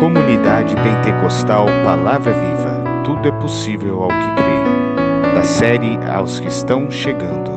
Comunidade Pentecostal Palavra Viva, tudo é possível ao que crê. Da série Aos que estão chegando.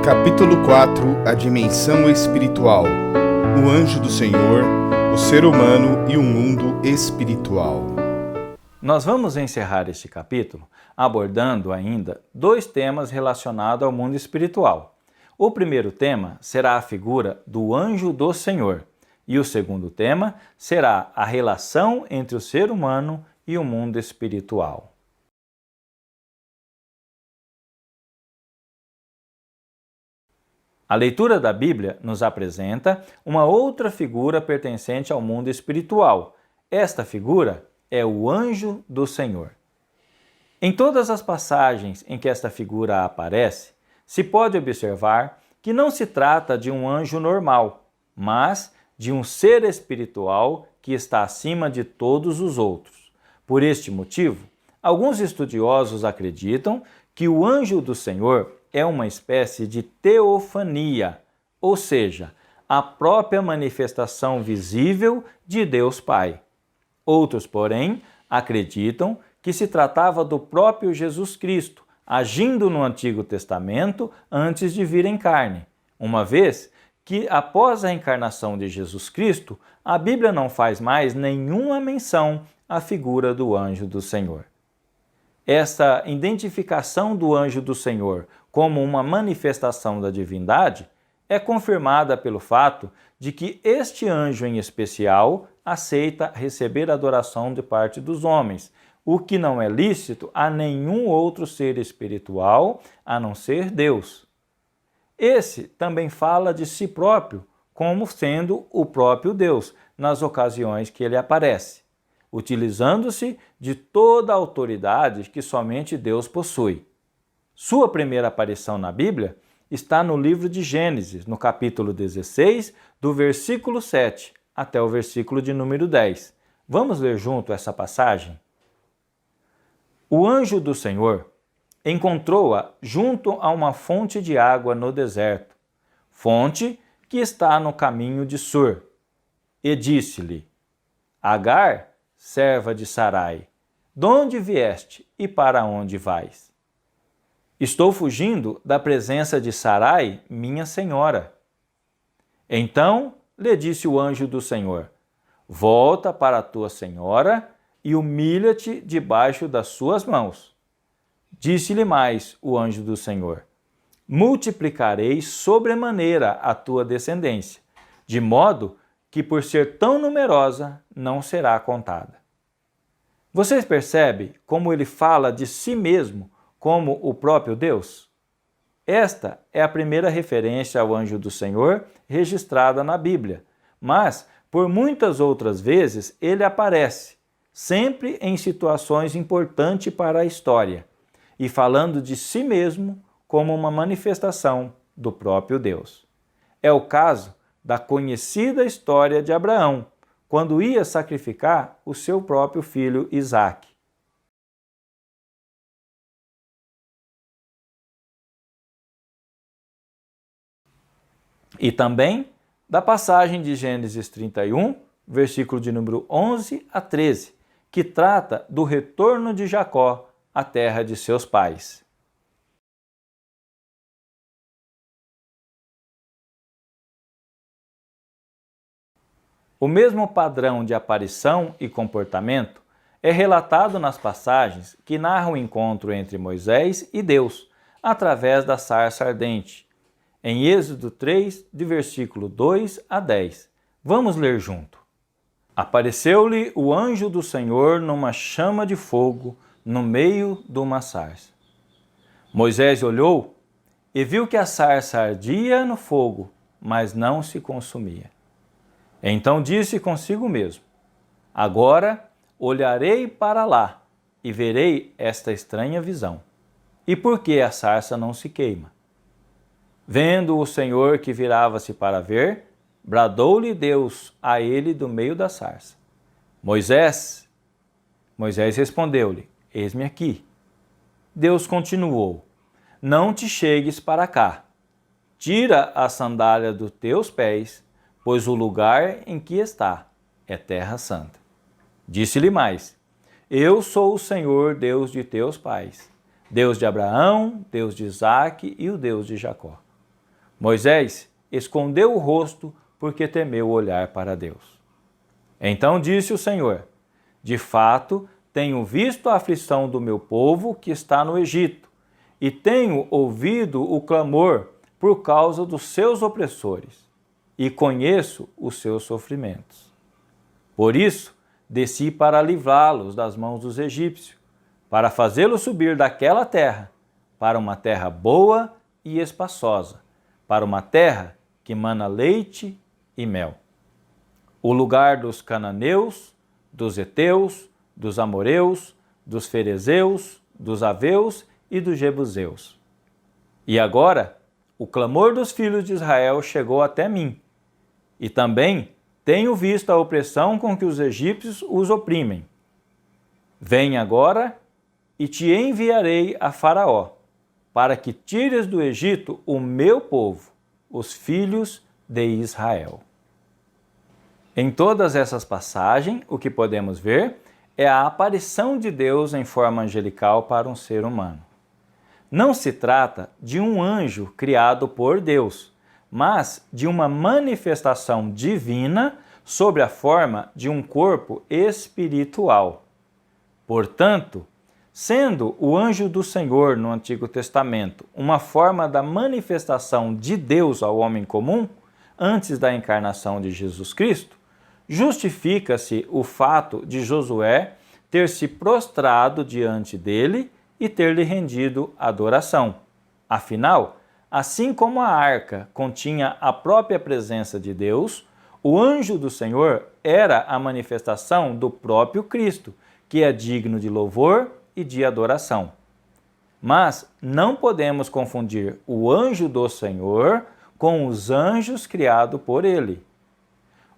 Capítulo 4, a dimensão espiritual. O anjo do Senhor, o ser humano e o mundo espiritual. Nós vamos encerrar este capítulo abordando ainda dois temas relacionados ao mundo espiritual. O primeiro tema será a figura do anjo do Senhor. E o segundo tema será a relação entre o ser humano e o mundo espiritual. A leitura da Bíblia nos apresenta uma outra figura pertencente ao mundo espiritual. Esta figura é o anjo do Senhor. Em todas as passagens em que esta figura aparece, se pode observar que não se trata de um anjo normal, mas de um ser espiritual que está acima de todos os outros. Por este motivo, alguns estudiosos acreditam que o anjo do Senhor é uma espécie de teofania, ou seja, a própria manifestação visível de Deus Pai. Outros, porém, acreditam que se tratava do próprio Jesus Cristo, agindo no Antigo Testamento antes de vir em carne, uma vez que após a encarnação de Jesus Cristo, a Bíblia não faz mais nenhuma menção à figura do anjo do Senhor. Esta identificação do anjo do Senhor como uma manifestação da divindade é confirmada pelo fato de que este anjo em especial aceita receber adoração de parte dos homens, o que não é lícito a nenhum outro ser espiritual a não ser Deus. Esse também fala de si próprio como sendo o próprio Deus nas ocasiões que ele aparece, utilizando-se de toda a autoridade que somente Deus possui. Sua primeira aparição na Bíblia está no livro de Gênesis, no capítulo 16, do versículo 7 até o versículo de número 10. Vamos ler junto essa passagem? O anjo do Senhor encontrou-a junto a uma fonte de água no deserto, fonte que está no caminho de Sur, e disse-lhe: Agar, serva de Sarai, de onde vieste e para onde vais? Estou fugindo da presença de Sarai, minha senhora. Então lhe disse o anjo do Senhor: Volta para a tua senhora e humilha-te debaixo das suas mãos. Disse-lhe mais o anjo do Senhor: Multiplicarei sobremaneira a tua descendência, de modo que por ser tão numerosa não será contada. Vocês percebem como ele fala de si mesmo como o próprio Deus? Esta é a primeira referência ao anjo do Senhor registrada na Bíblia, mas por muitas outras vezes ele aparece, sempre em situações importantes para a história, e falando de si mesmo como uma manifestação do próprio Deus. É o caso da conhecida história de Abraão, quando ia sacrificar o seu próprio filho Isaque. E também da passagem de Gênesis 31, versículo de número 11 a 13, que trata do retorno de Jacó à terra de seus pais. O mesmo padrão de aparição e comportamento é relatado nas passagens que narram o encontro entre Moisés e Deus, através da sarça ardente, em Êxodo 3, de versículo 2 a 10. Vamos ler junto. Apareceu-lhe o anjo do Senhor numa chama de fogo, no meio de uma sarça. Moisés olhou e viu que a sarça ardia no fogo, mas não se consumia. Então disse consigo mesmo: Agora olharei para lá e verei esta estranha visão. E por que a sarça não se queima? Vendo o Senhor que virava-se para ver, bradou-lhe Deus a ele do meio da sarça: Moisés! Moisés respondeu-lhe: Eis-me aqui. Deus continuou: Não te chegues para cá. Tira a sandália dos teus pés, pois o lugar em que está é terra santa. Disse-lhe mais: Eu sou o Senhor, Deus de teus pais, Deus de Abraão, Deus de Isaque e o Deus de Jacó. Moisés escondeu o rosto porque temeu olhar para Deus. Então disse o Senhor: De fato, tenho visto a aflição do meu povo que está no Egito, e tenho ouvido o clamor por causa dos seus opressores, e conheço os seus sofrimentos. Por isso, desci para livrá-los das mãos dos egípcios, para fazê-los subir daquela terra, para uma terra boa e espaçosa, para uma terra que mana leite e mel. O lugar dos cananeus, dos heteus, dos amoreus, dos ferezeus, dos aveus e dos jebuseus. E agora, o clamor dos filhos de Israel chegou até mim, e também tenho visto a opressão com que os egípcios os oprimem. Vem agora e te enviarei a Faraó, para que tires do Egito o meu povo, os filhos de Israel. Em todas essas passagens, o que podemos ver é a aparição de Deus em forma angelical para um ser humano. Não se trata de um anjo criado por Deus, mas de uma manifestação divina sob a forma de um corpo espiritual. Portanto, sendo o anjo do Senhor no Antigo Testamento uma forma da manifestação de Deus ao homem comum, antes da encarnação de Jesus Cristo, justifica-se o fato de Josué ter se prostrado diante dele e ter-lhe rendido adoração. Afinal, assim como a arca continha a própria presença de Deus, o anjo do Senhor era a manifestação do próprio Cristo, que é digno de louvor e de adoração. Mas não podemos confundir o anjo do Senhor com os anjos criados por ele.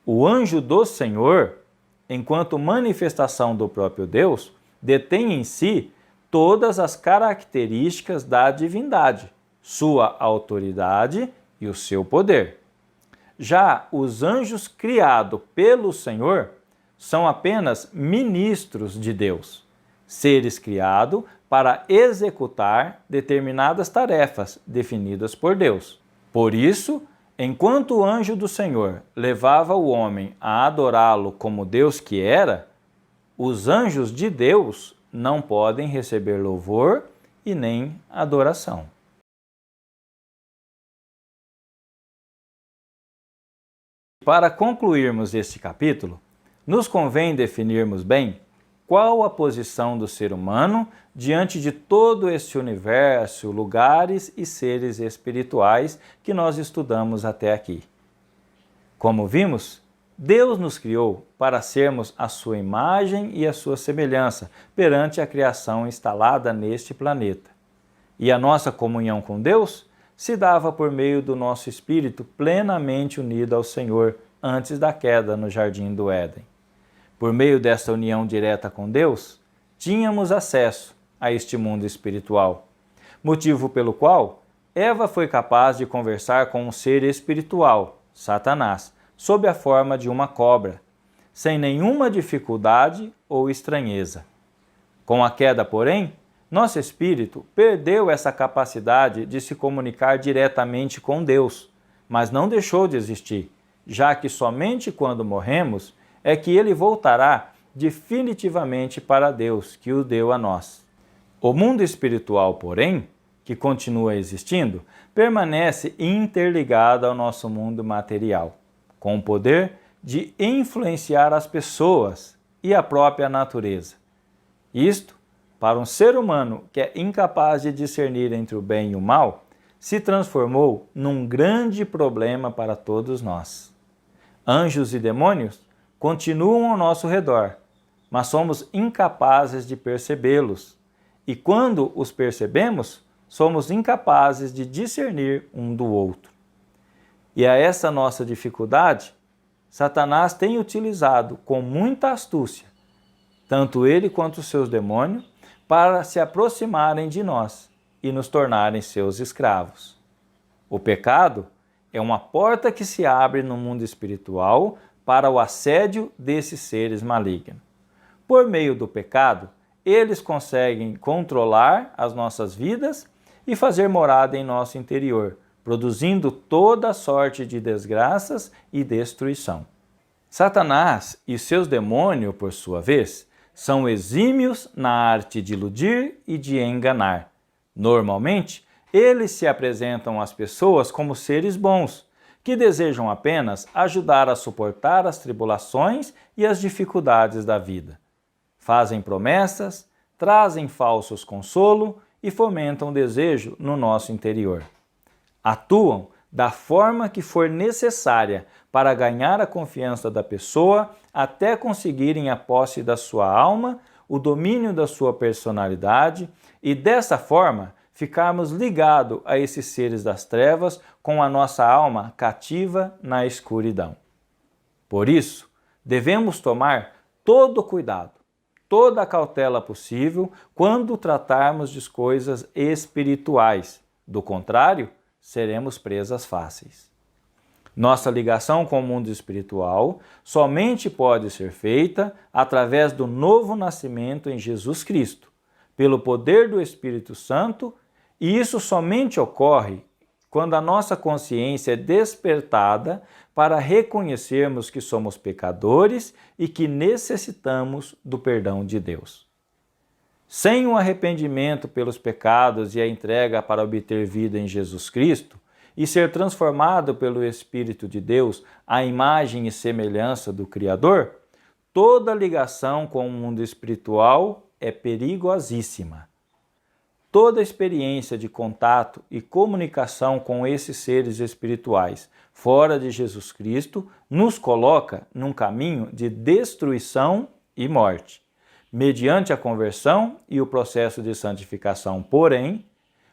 O anjo do Senhor, enquanto manifestação do próprio Deus, detém em si todas as características da divindade, sua autoridade e o seu poder. Já os anjos criados pelo Senhor são apenas ministros de Deus, seres criados para executar determinadas tarefas definidas por Deus. Por isso, enquanto o anjo do Senhor levava o homem a adorá-lo como Deus que era, os anjos de Deus não podem receber louvor e nem adoração. Para concluirmos este capítulo, nos convém definirmos bem qual a posição do ser humano diante de todo este universo, lugares e seres espirituais que nós estudamos até aqui. Como vimos, Deus nos criou para sermos a sua imagem e a sua semelhança perante a criação instalada neste planeta. E a nossa comunhão com Deus se dava por meio do nosso espírito plenamente unido ao Senhor antes da queda no Jardim do Éden. Por meio desta união direta com Deus, tínhamos acesso a este mundo espiritual, motivo pelo qual Eva foi capaz de conversar com um ser espiritual, Satanás, sob a forma de uma cobra, sem nenhuma dificuldade ou estranheza. Com a queda, porém, nosso espírito perdeu essa capacidade de se comunicar diretamente com Deus, mas não deixou de existir, já que somente quando morremos é que ele voltará definitivamente para Deus, que o deu a nós. O mundo espiritual, porém, que continua existindo, permanece interligado ao nosso mundo material, com o poder de influenciar as pessoas e a própria natureza. Isto, para um ser humano que é incapaz de discernir entre o bem e o mal, se transformou num grande problema para todos nós. Anjos e demônios continuam ao nosso redor, mas somos incapazes de percebê-los. E quando os percebemos, somos incapazes de discernir um do outro. E a essa nossa dificuldade, Satanás tem utilizado com muita astúcia, tanto ele quanto os seus demônios, para se aproximarem de nós e nos tornarem seus escravos. O pecado é uma porta que se abre no mundo espiritual para o assédio desses seres malignos. Por meio do pecado, eles conseguem controlar as nossas vidas e fazer morada em nosso interior, produzindo toda sorte de desgraças e destruição. Satanás e seus demônios, por sua vez, são exímios na arte de iludir e de enganar. Normalmente, eles se apresentam às pessoas como seres bons, que desejam apenas ajudar a suportar as tribulações e as dificuldades da vida. Fazem promessas, trazem falsos consolo e fomentam desejo no nosso interior. Atuam da forma que for necessária para ganhar a confiança da pessoa até conseguirem a posse da sua alma, o domínio da sua personalidade e, dessa forma, ficarmos ligados a esses seres das trevas com a nossa alma cativa na escuridão. Por isso, devemos tomar todo o cuidado, toda a cautela possível quando tratarmos de coisas espirituais. Do contrário, seremos presas fáceis. Nossa ligação com o mundo espiritual somente pode ser feita através do novo nascimento em Jesus Cristo, pelo poder do Espírito Santo, e isso somente ocorre quando a nossa consciência é despertada para reconhecermos que somos pecadores e que necessitamos do perdão de Deus. Sem o arrependimento pelos pecados e a entrega para obter vida em Jesus Cristo e ser transformado pelo Espírito de Deus à imagem e semelhança do Criador, toda ligação com o mundo espiritual é perigosíssima. Toda experiência de contato e comunicação com esses seres espirituais fora de Jesus Cristo nos coloca num caminho de destruição e morte. Mediante a conversão e o processo de santificação, porém,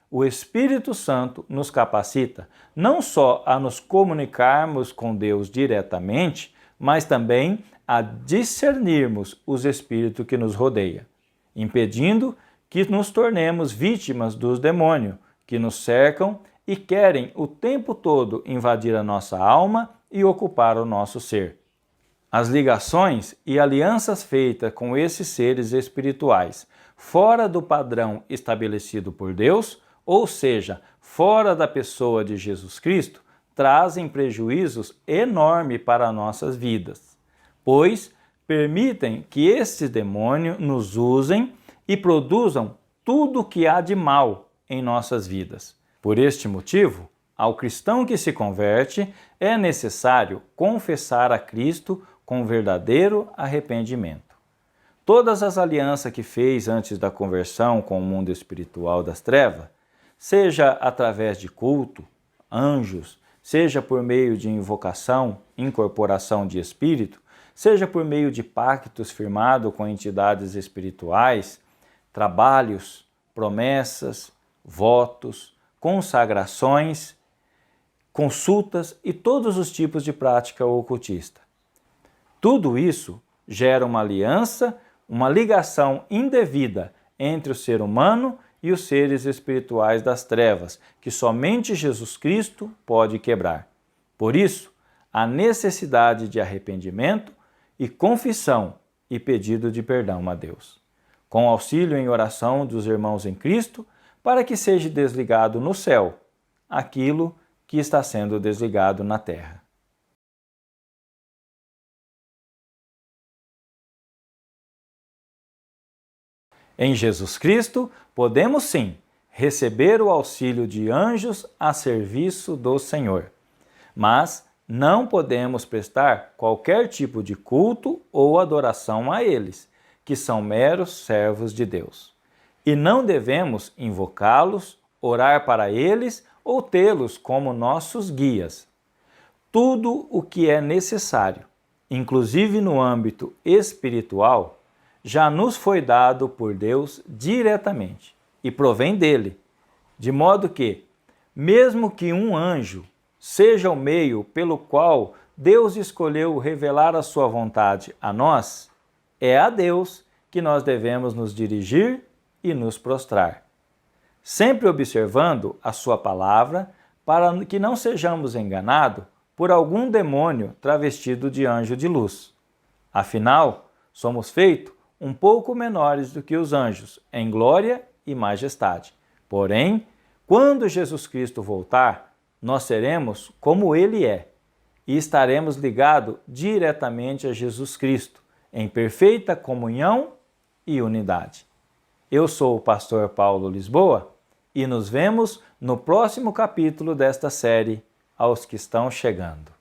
o Espírito Santo nos capacita não só a nos comunicarmos com Deus diretamente, mas também a discernirmos os espíritos que nos rodeiam, impedindo que nos tornemos vítimas dos demônios que nos cercam e querem o tempo todo invadir a nossa alma e ocupar o nosso ser. As ligações e alianças feitas com esses seres espirituais fora do padrão estabelecido por Deus, ou seja, fora da pessoa de Jesus Cristo, trazem prejuízos enormes para nossas vidas, pois permitem que esses demônios nos usem e produzam tudo o que há de mal em nossas vidas. Por este motivo, ao cristão que se converte, é necessário confessar a Cristo com verdadeiro arrependimento. Todas as alianças que fez antes da conversão com o mundo espiritual das trevas, seja através de culto, anjos, seja por meio de invocação, incorporação de espírito, seja por meio de pactos firmados com entidades espirituais, trabalhos, promessas, votos, consagrações, consultas e todos os tipos de prática ocultista. Tudo isso gera uma aliança, uma ligação indevida entre o ser humano e os seres espirituais das trevas, que somente Jesus Cristo pode quebrar. Por isso, a necessidade de arrependimento e confissão e pedido de perdão a Deus, com auxílio em oração dos irmãos em Cristo, para que seja desligado no céu aquilo que está sendo desligado na terra. Em Jesus Cristo, podemos sim receber o auxílio de anjos a serviço do Senhor, mas não podemos prestar qualquer tipo de culto ou adoração a eles, que são meros servos de Deus. E não devemos invocá-los, orar para eles ou tê-los como nossos guias. Tudo o que é necessário, inclusive no âmbito espiritual, já nos foi dado por Deus diretamente e provém dele, de modo que, mesmo que um anjo seja o meio pelo qual Deus escolheu revelar a sua vontade a nós, é a Deus que nós devemos nos dirigir e nos prostrar, sempre observando a sua palavra para que não sejamos enganados por algum demônio travestido de anjo de luz. Afinal, somos feitos um pouco menores do que os anjos, em glória e majestade. Porém, quando Jesus Cristo voltar, nós seremos como Ele é e estaremos ligados diretamente a Jesus Cristo, em perfeita comunhão e unidade. Eu sou o pastor Paulo Lisboa e nos vemos no próximo capítulo desta série, Aos que estão chegando.